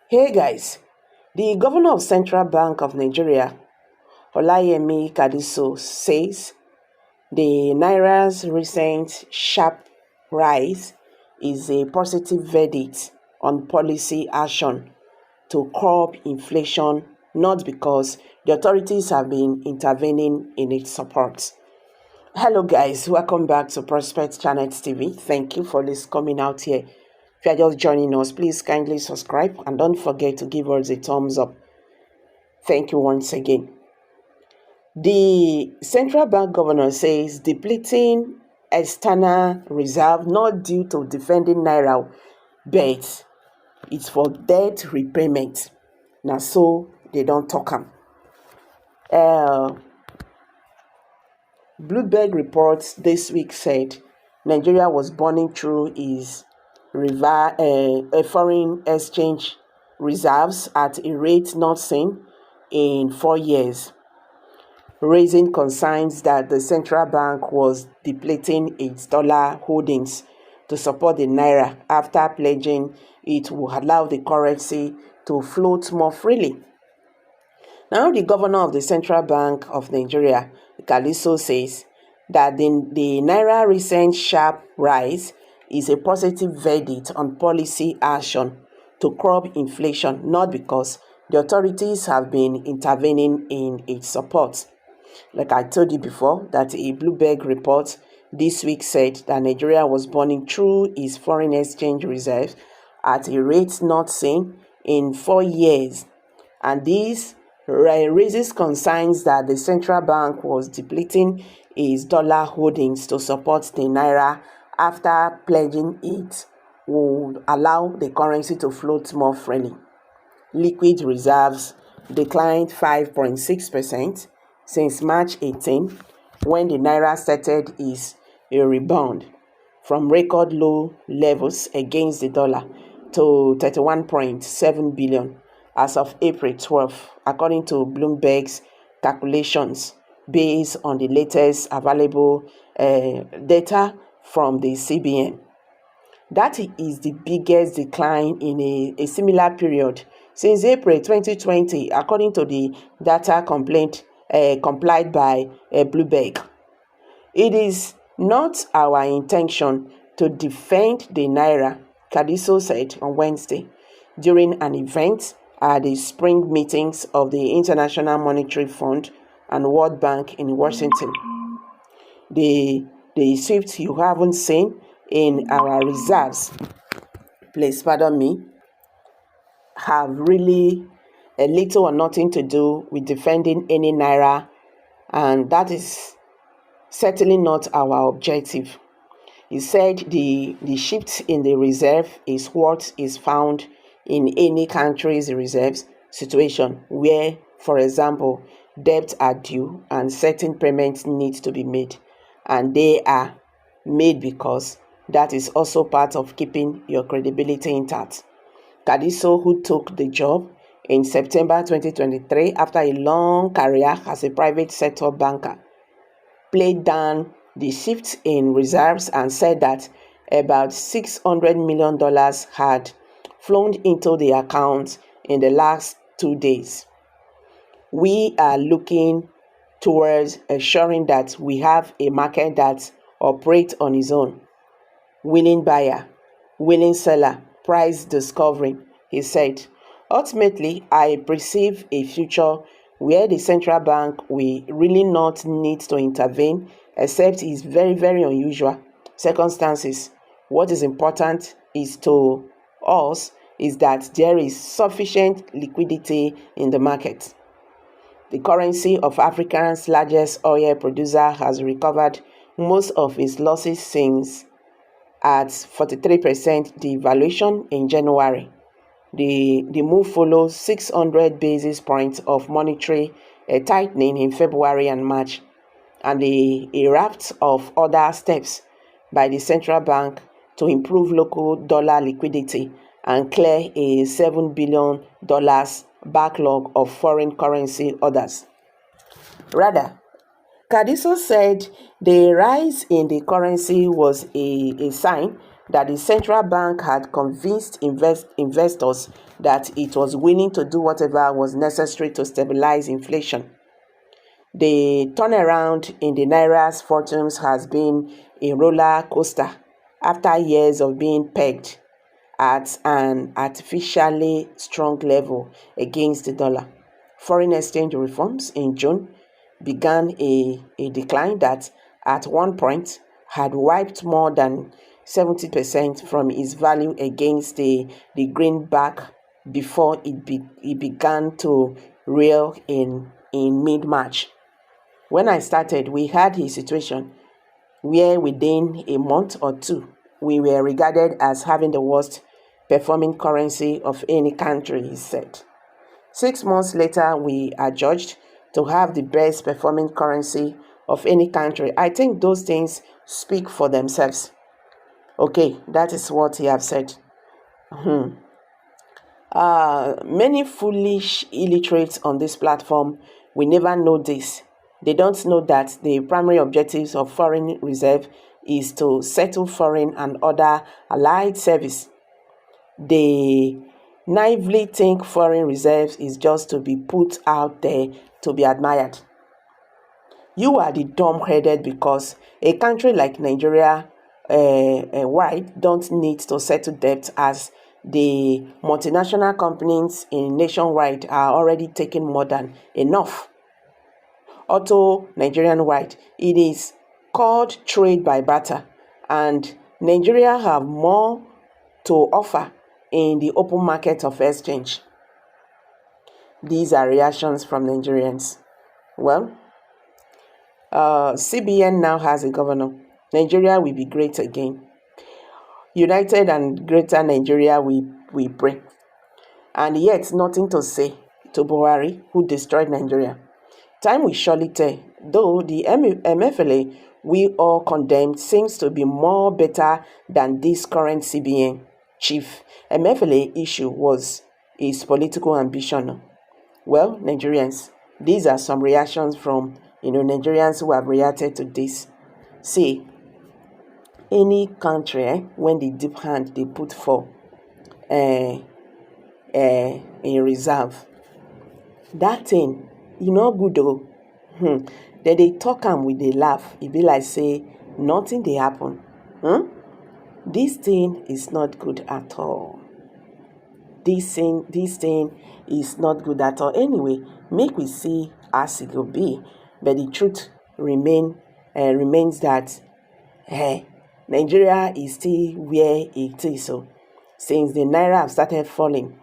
Hey guys, the governor of Central Bank of Nigeria, Olayemi Kadiso, says the Naira's recent sharp rise is a positive verdict on policy action to curb inflation, not because the authorities have been intervening in its support. Hello guys, welcome back to Prospect Channel TV. Thank you for coming out here. If you are just joining us, please kindly subscribe and don't forget to give us a thumbs up. Thank you once again. The central bank governor says depleting external reserve not due to defending Naira, but it's for debt repayment. Now, so they don't talk am. Bloomberg reports this week said Nigeria was burning through its foreign exchange reserves at a rate not seen in 4 years, raising concerns that the central bank was depleting its dollar holdings to support the Naira after pledging it would allow the currency to float more freely. Now, the governor of the Central Bank of Nigeria, Kaliso, says that the Naira recent sharp rise is a positive verdict on policy action to curb inflation, not because the authorities have been intervening in its support. Like I told you before, that a Bloomberg report this week said that Nigeria was burning through its foreign exchange reserves at a rate not seen in 4 years, and this raises concerns that the central bank was depleting its dollar holdings to support the Naira after pledging it would allow the currency to float more freely. Liquid reserves declined 5.6% since March 18, when the Naira started its rebound from record low levels against the dollar to 31.7 billion as of April 12, according to Bloomberg's calculations based on the latest available data from the CBN. That is the biggest decline in a similar period since April 2020, according to the data complied by Bloomberg. It is not our intention to defend the Naira, Kadiso said on Wednesday during an event at the spring meetings of the International Monetary Fund and World Bank in Washington. The shift you haven't seen in our reserves, please pardon me, have really a little or nothing to do with defending any Naira, and that is certainly not our objective. He said the shift in the reserve is what is found in any country's reserves situation where, for example, debts are due and certain payments need to be made, and they are made because that is also part of keeping your credibility intact. Kadiso, who took the job in September 2023 after a long career as a private sector banker, played down the shift in reserves and said that about $600 million had flown into the account in the last 2 days. We are looking towards ensuring that we have a market that operates on its own. Willing buyer, willing seller, price discovery, he said. Ultimately, I perceive a future where the central bank will really not need to intervene except in very, very unusual circumstances. What is important is to us is that there is sufficient liquidity in the market. The currency of Africa's largest oil producer has recovered most of its losses since at 43% devaluation in January. The move follows 600 basis points of monetary tightening in February and March, and a raft of other steps by the central bank to improve local dollar liquidity and clear a $7 billion backlog of foreign currency orders. Rather, Kadiso said the rise in the currency was a sign that the central bank had convinced investors that it was willing to do whatever was necessary to stabilize inflation. The turnaround in the Naira's fortunes has been a roller coaster after years of being pegged at an artificially strong level against the dollar. Foreign exchange reforms in June began a decline that at one point had wiped more than 70% from its value against the greenback before it began to reel in mid-March. When I started, we had a situation where within a month or two, we were regarded as having the worst performing currency of any country, he said. 6 months later, we are judged to have the best performing currency of any country. I think those things speak for themselves. Okay, that is what he have said. Many foolish illiterates on this platform will never know this. They don't know that the primary objectives of foreign reserve is to settle foreign and other allied service. They naively think foreign reserves is just to be put out there to be admired. You are the dumb-headed because a country like Nigeria wide don't need to settle debt, as the multinational companies in nationwide are already taking more than enough. Although Nigerian wide, it is called trade by barter, and Nigeria have more to offer in the open market of exchange. These are reactions from Nigerians. Well, CBN now has a governor. Nigeria will be great again. United and greater Nigeria, we pray. And yet, nothing to say to Buhari, who destroyed Nigeria. Time will surely tell, though the MFLA we all condemned seems to be more better than this current CBN chief. MFLA issue was his political ambition. Well, Nigerians, these are some reactions from Nigerians who have reacted to this. See, any country, when the deep hand they put for in reserve, that thing, good though. Then they talk am with a laugh. It be like say nothing they happen. This thing is not good at all. This thing is not good at all. Anyway, make we see as it will be. But the truth remains that Nigeria is still where it is. So since the Naira have started falling,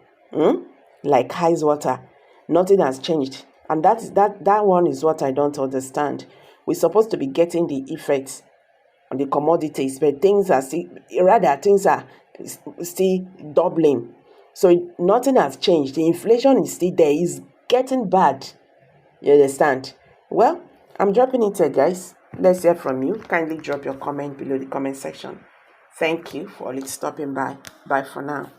like ice water, nothing has changed. And that one is what I don't understand. We're supposed to be getting the effects on the commodities, but things are still doubling. So nothing has changed. The inflation is still there. It's getting bad. You understand? Well, I'm dropping it here, guys. Let's hear from you. Kindly drop your comment below the comment section. Thank you for stopping by. Bye for now.